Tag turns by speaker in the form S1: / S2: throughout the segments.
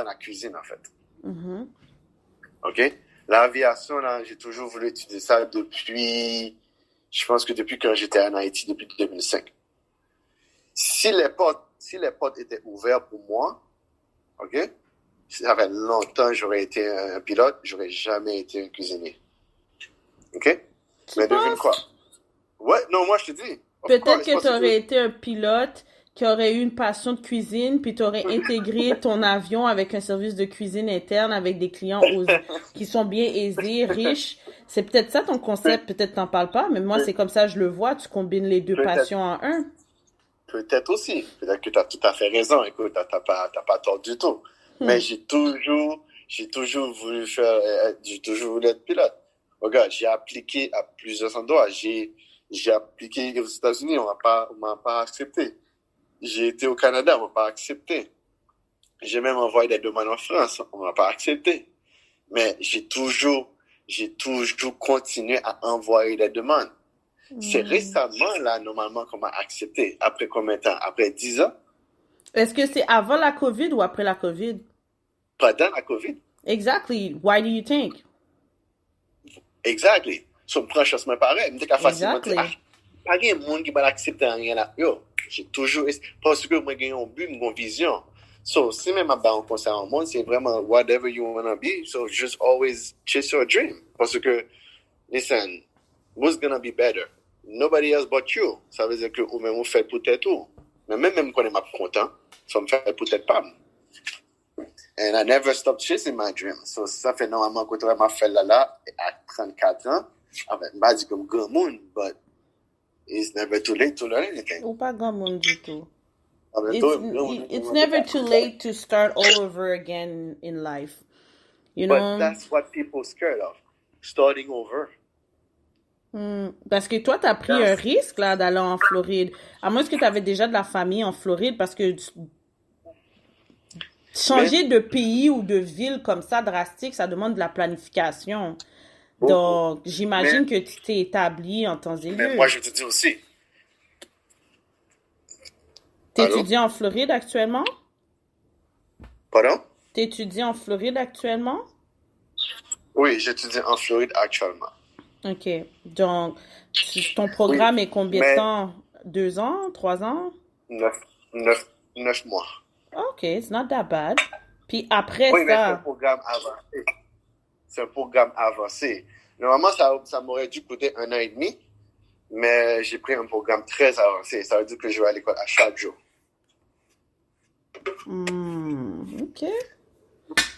S1: la cuisine, en fait.
S2: Mhm.
S1: OK? L'aviation, là, j'ai toujours voulu étudier ça je pense que depuis que j'étais en Haïti, depuis 2005. Si les portes étaient ouvertes pour moi, OK? Ça fait longtemps que j'aurais été un pilote, j'aurais jamais été un cuisinier. OK?
S2: Tu
S1: Mais devine quoi?
S2: penses?
S1: Ouais, non, moi je te dis. Of
S2: Peut-être
S1: course,
S2: que tu
S1: parce que
S2: aurais été un pilote qui aurait eu une passion de cuisine, puis tu aurais intégré ton avion avec un service de cuisine interne avec des clients qui sont bien aisés, riches. C'est peut-être ça ton
S1: peut-
S2: concept, peut-être t'en parles pas, mais moi
S1: peut-
S2: c'est comme ça je le vois, tu combines les deux
S1: peut-être
S2: passions en un.
S1: peut-être aussi. Peut-être que tu as tout à fait raison. Écoute, t'as pas tort du tout. Mais
S2: Hmm.
S1: j'ai toujours voulu j'ai toujours voulu être pilote. Regarde, j'ai appliqué à plusieurs endroits. J'ai appliqué aux États-Unis, on m'a pas accepté. J'ai été au Canada, on m'a pas accepté. J'ai même envoyé des demandes en France, on m'a pas accepté. Mais j'ai toujours continué à envoyer des demandes. C'est
S2: Hmm.
S1: récemment, là, normalement, qu'on m'a accepté. Après combien de temps? Après 10 ans?
S2: Est-ce que c'est avant la COVID ou après la COVID?
S1: Pendant la COVID.
S2: Exactly. Why do you think?
S1: Exactly. So, me prend chance, mais pareil. Me dit qu'à facilement dire, ah,
S2: Exactly.
S1: pas de monde qui va l'accepter en rien là. Yo, j'ai toujours, parce que moi, j'ai un but, une vision. So, si même à un concert en monde, c'est vraiment whatever you wanna be. So, just always chase your dream. Parce que, listen, who's gonna be better? Nobody else but you. Ça veut dire que ou même vous faites peut-être tout. Mais même quand on est pas content, ça me fait peut-être pas. And I never stopped chasing my dream. So, ça fait normalement que je m'a fait là, à 34 ans. Avec, pas dit comme grand monde, but it's never too late to learn anything.
S2: Ou pas grand monde du tout.
S1: En même temps,
S2: It's it's never too late to start all over again in life. You
S1: but
S2: know?
S1: that's what people scared of. Starting over.
S2: Parce que toi, t'as pris un
S1: That's,
S2: risque là d'aller en Floride. À moins que tu avais déjà de la famille en Floride, parce que
S1: mais,
S2: changer de pays ou de ville comme ça drastique, ça demande de la planification.
S1: beaucoup.
S2: Donc,
S1: Mais,
S2: j'imagine que tu t'es établi en temps et
S1: mais moi,
S2: lieu.
S1: je te dis aussi. Allô?
S2: T'étudies en Floride actuellement?
S1: Pardon?
S2: T'étudies en Floride actuellement?
S1: Oui, j'étudie en Floride actuellement.
S2: Ok. Donc, ton
S1: Oui,
S2: programme est combien de
S1: mais
S2: temps? 2 ans? 3 ans?
S1: 9, 9, 9 mois.
S2: Ok, it's not that bad. Puis après
S1: Oui, mais c'est un
S2: ça,
S1: programme avancé. C'est un programme avancé. Normalement, ça m'aurait dû coûter 1 an et demi, mais j'ai pris un programme très avancé. Ça veut dire que je vais à l'école à chaque jour.
S2: ok.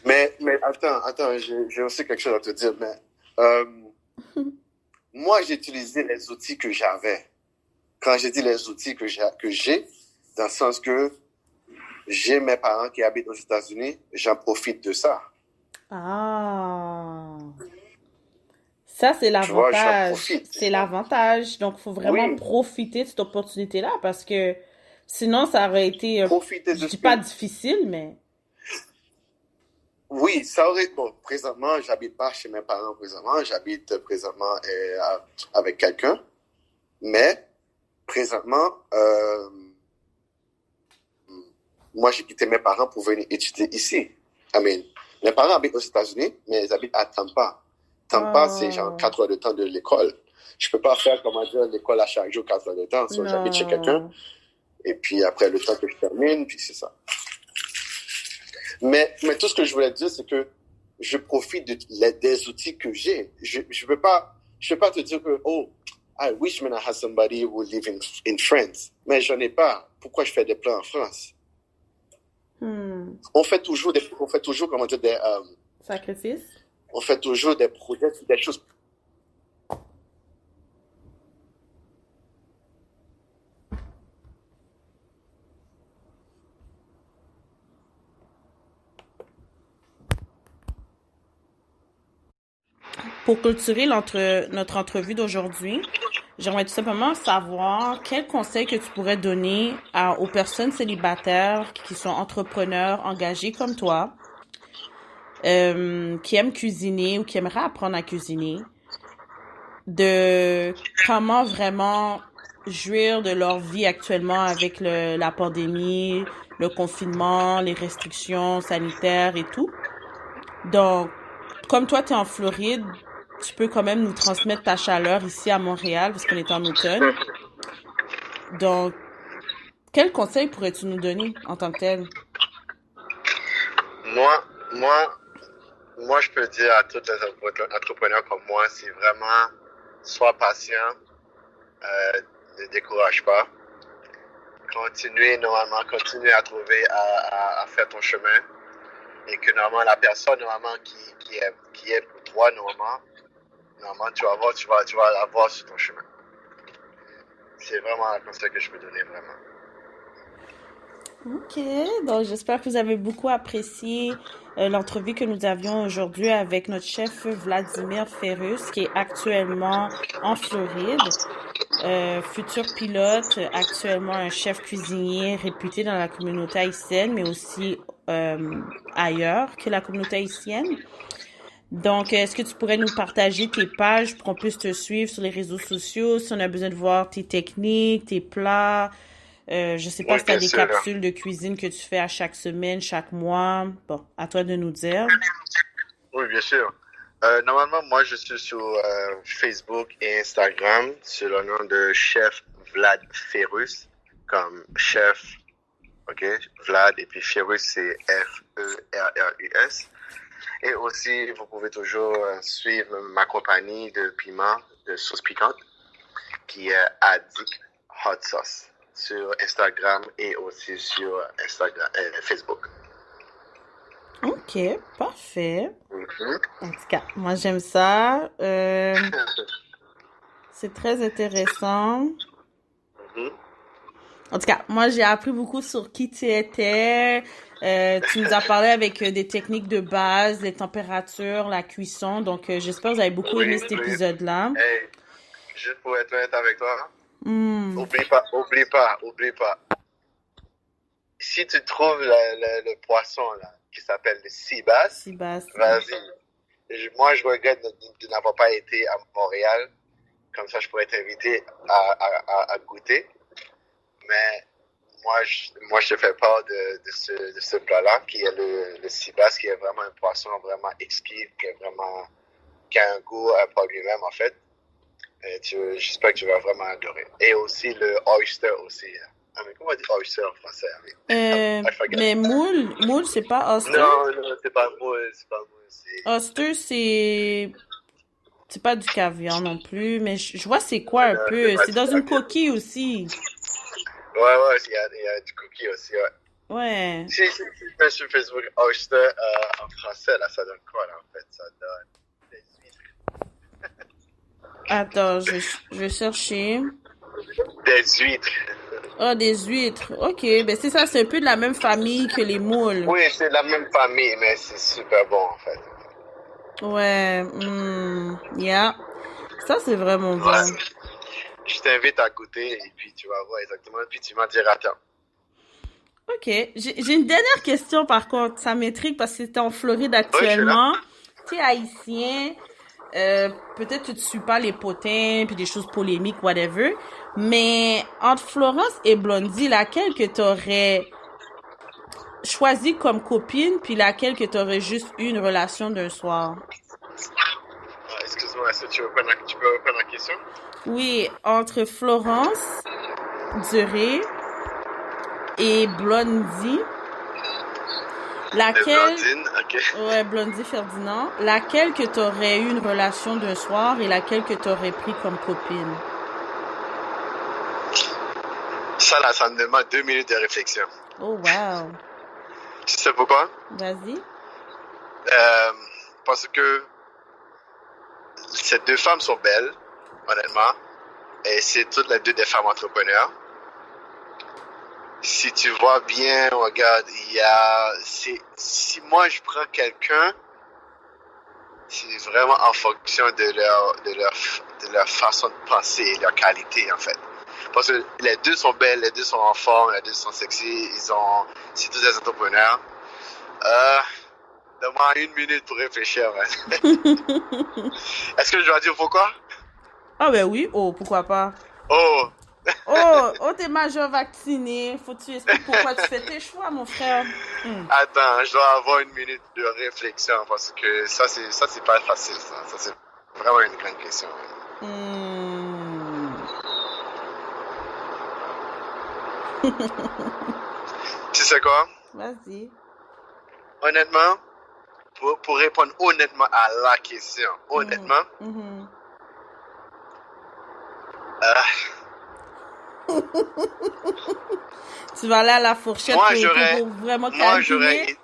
S1: Mais attends, j'ai aussi quelque chose à te dire. Mais euh, moi, j'ai utilisé les outils que j'avais. Quand j'ai dit les outils que j'ai, dans le sens que j'ai mes parents qui habitent aux États-Unis, j'en profite de ça.
S2: Ah, ça c'est
S1: Tu vois, j'en
S2: l'avantage.
S1: profite.
S2: C'est l'avantage. Donc, il faut vraiment
S1: Oui,
S2: profiter de cette opportunité-là parce que sinon, ça aurait été,
S1: profiter
S2: je
S1: de
S2: dis
S1: ce
S2: pas
S1: que...
S2: difficile, mais...
S1: Oui, ça aurait... Bon, présentement, j'habite pas chez mes parents présentement. J'habite présentement avec quelqu'un. Mais, présentement, moi, j'ai quitté mes parents pour venir étudier ici. I mean, mes parents habitent aux États-Unis, mais ils habitent à Tampa. Tampa, c'est genre
S2: Oh,
S1: 4 heures de temps de l'école. Je peux pas faire, comment dire, l'école à chaque jour, 4 heures de temps. So, j'habite chez quelqu'un,
S2: non.
S1: et puis après le temps que je termine, puis c'est ça. Mais tout ce que je voulais dire, c'est que je profite des outils que j'ai. Je peux pas te dire que, oh, I wish man I had somebody who live in France. Mais j'en ai pas. Pourquoi je fais des plans en France?
S2: Hmm.
S1: On fait toujours, comment dire,
S2: Sacrifice?
S1: on fait toujours des projets, des choses.
S2: Pour clôturer notre entrevue d'aujourd'hui, j'aimerais tout simplement savoir quel conseil que tu pourrais donner aux personnes célibataires qui sont entrepreneurs engagés comme toi, qui aiment cuisiner ou qui aimeraient apprendre à cuisiner, de comment vraiment jouir de leur vie actuellement avec la pandémie, le confinement, les restrictions sanitaires et tout. Donc, comme toi, tu es en Floride, tu peux quand même nous transmettre ta chaleur ici à Montréal parce qu'on est en automne. Donc, quel conseil pourrais-tu nous donner en tant que tel?
S1: Moi, moi, moi, je peux dire à tous les entrepreneurs comme moi, c'est vraiment, sois patient, ne décourage pas. Continue à trouver, à faire ton chemin. Et que normalement, la personne, normalement, qui est pour toi, normalement, tu vas l'avoir sur ton chemin. C'est vraiment un conseil que je peux donner, vraiment.
S2: Ok, donc j'espère que vous avez beaucoup apprécié l'entrevue que nous avions aujourd'hui avec notre chef Vladimir Ferrus, qui est actuellement en Floride, futur pilote, actuellement un chef cuisinier réputé dans la communauté haïtienne, mais aussi ailleurs que la communauté haïtienne. Donc, est-ce que tu pourrais nous partager tes pages pour qu'on puisse te suivre sur les réseaux sociaux, si on a besoin de voir tes techniques, tes plats? Je sais pas
S1: Oui,
S2: si tu as
S1: bien
S2: des
S1: sûr.
S2: capsules de cuisine que tu fais à chaque semaine, chaque mois. Bon, à toi de nous dire.
S1: Oui, bien sûr. Normalement, moi, je suis sur Facebook et Instagram sous le nom de Chef Vlad Ferrus, comme chef, ok, Vlad, et puis Ferrus, c'est Ferrus. Et aussi, vous pouvez toujours suivre ma compagnie de piment, de sauce piquante, qui est Addict Hot Sauce, sur Instagram et aussi sur Facebook.
S2: Ok, parfait.
S1: Mhm.
S2: En tout cas, moi j'aime ça. C'est très intéressant.
S1: Mhm.
S2: En tout cas, moi j'ai appris beaucoup sur qui tu étais. Tu nous as parlé avec des techniques de base, les températures, la cuisson. Donc j'espère que vous avez beaucoup aimé cet épisode-là.
S1: Hey, juste pour être honnête avec toi,
S2: Hmm.
S1: oublie pas. Si tu trouves le poisson là, qui s'appelle le sea bass,
S2: Sébastien.
S1: vas-y. Moi, je regrette de n'avoir pas été à Montréal. Comme ça, je pourrais t'inviter à goûter. Mais moi, je te fais part de ce plat-là, qui est le sea bass, qui est vraiment un poisson vraiment exquis, qui a un goût par lui-même, en fait. J'espère que tu vas vraiment adorer. Et aussi le oyster aussi. Ah, mais comment on dit oyster en français? I forget.
S2: Mais moule, c'est pas oyster.
S1: Non, c'est pas moule,
S2: Oyster, c'est pas du caviar non plus, mais je vois c'est quoi un
S1: Non,
S2: peu.
S1: pas
S2: C'est
S1: du
S2: dans une
S1: caviar.
S2: coquille aussi.
S1: Ouais, il y a du cookie aussi, ouais.
S2: Ouais.
S1: Si tu mets sur Facebook oyster en français, là, ça donne quoi, là, en fait? Ça donne des huîtres.
S2: Attends, je vais chercher.
S1: Des huîtres.
S2: Ah, des huîtres. Ok, ben c'est ça, c'est un peu de la même famille que les moules.
S1: Oui, c'est de la même famille, mais c'est super bon, en fait.
S2: Ouais, yeah. Ça, c'est vraiment bon.
S1: Ouais. Je t'invite à goûter et puis tu vas voir exactement, puis tu m'en diras tant.
S2: Ok, j'ai une dernière question par contre. Ça m'intrigue parce que t'es en Floride
S1: Oui, je suis là.
S2: actuellement. T'es haïtien. Peut-être que tu suis pas les potins puis des choses polémiques, whatever. Mais entre Florence et Blondie, laquelle que t'aurais choisi comme copine puis laquelle que t'aurais juste eu une relation d'un soir?
S1: Excuse-moi, est-ce que tu peux reprendre la question?
S2: Oui, entre Florence Duré et Blondie,
S1: De
S2: laquelle,
S1: blondine, ok.
S2: ouais, Blondie Ferdinand, laquelle que t'aurais eu une relation d'un soir et laquelle que t'aurais pris comme copine?
S1: Ça, là, ça me demande 2 minutes de réflexion.
S2: Oh, wow.
S1: Tu sais pourquoi?
S2: Vas-y.
S1: Parce que ces deux femmes sont belles, honnêtement. Et c'est toutes les deux des femmes entrepreneurs. Si tu vois bien, regarde, si moi je prends quelqu'un, c'est vraiment en fonction de leur façon de penser, leur qualité, en fait. Parce que les deux sont belles, les deux sont en forme, les deux sont sexy, c'est tous des entrepreneurs. Donne-moi 1 minute pour réfléchir. Ouais. Est-ce que je dois dire pourquoi?
S2: Ah ben oui, oh, pourquoi pas?
S1: Oh,
S2: Oh, t'es majeur vacciné. Faut que tu expliques pourquoi tu fais tes choix, mon frère. Hmm.
S1: Attends, je dois avoir une minute de réflexion parce que ça c'est pas facile, ça. Ça, c'est vraiment une grande question.
S2: Hmm.
S1: Tu sais quoi?
S2: Vas-y.
S1: Honnêtement, pour répondre honnêtement à la question, honnêtement,
S2: Mhm.
S1: euh,
S2: Tu vas aller à la fourchette
S1: moi
S2: pour vraiment
S1: moi
S2: calculer.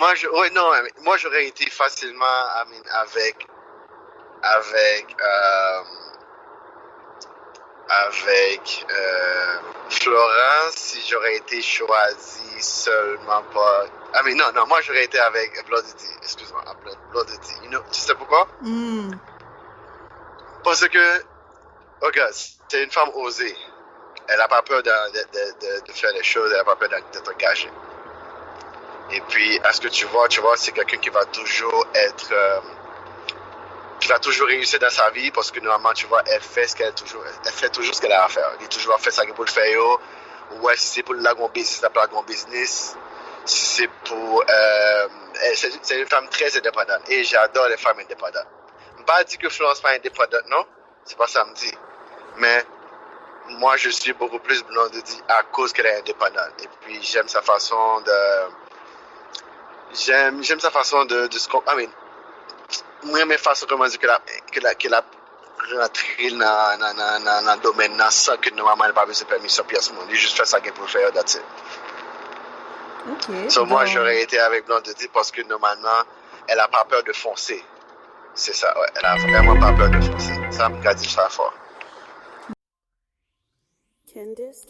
S1: ouais, non, moi j'aurais été facilement, I mean, avec, Florence si j'aurais été choisi seulement pas. Ah mais non, moi j'aurais été avec Bloodity, excuse-moi, Bloodity. Tu sais pourquoi?
S2: Hmm.
S1: Parce que, regarde, c'est une femme osée. Elle n'a pas peur de faire les choses, elle n'a pas peur d'être engagée. Et puis, à ce que tu vois, c'est quelqu'un qui va toujours qui va toujours réussir dans sa vie parce que normalement, tu vois, elle fait toujours ce qu'elle a à faire. Elle est toujours fait ça pour le faire. Ouais, si c'est pour la gon business, elle a un business. Si c'est pour, c'est une femme très indépendante et j'adore les femmes indépendantes. Je ne pas dire que Florence n'est pas indépendante, non, c'est pas ça que je me dis. Mais moi, je suis beaucoup plus Blondie à cause qu'elle est indépendante. Et puis, j'aime sa façon j'aime sa façon de se comprendre. Moi, mes façons, comment dire, qu'elle a rentré dans le domaine sans que normalement elle n'a pas besoin de permission pour ce monde. Il juste fait ça pour le faire, that's it.
S2: Ok.
S1: So, moi, j'aurais été avec Blondie parce que normalement, elle n'a pas peur de foncer. C'est ça, ouais. Elle n'a vraiment pas peur de foncer. Ça me dit ça fort.
S2: Candice.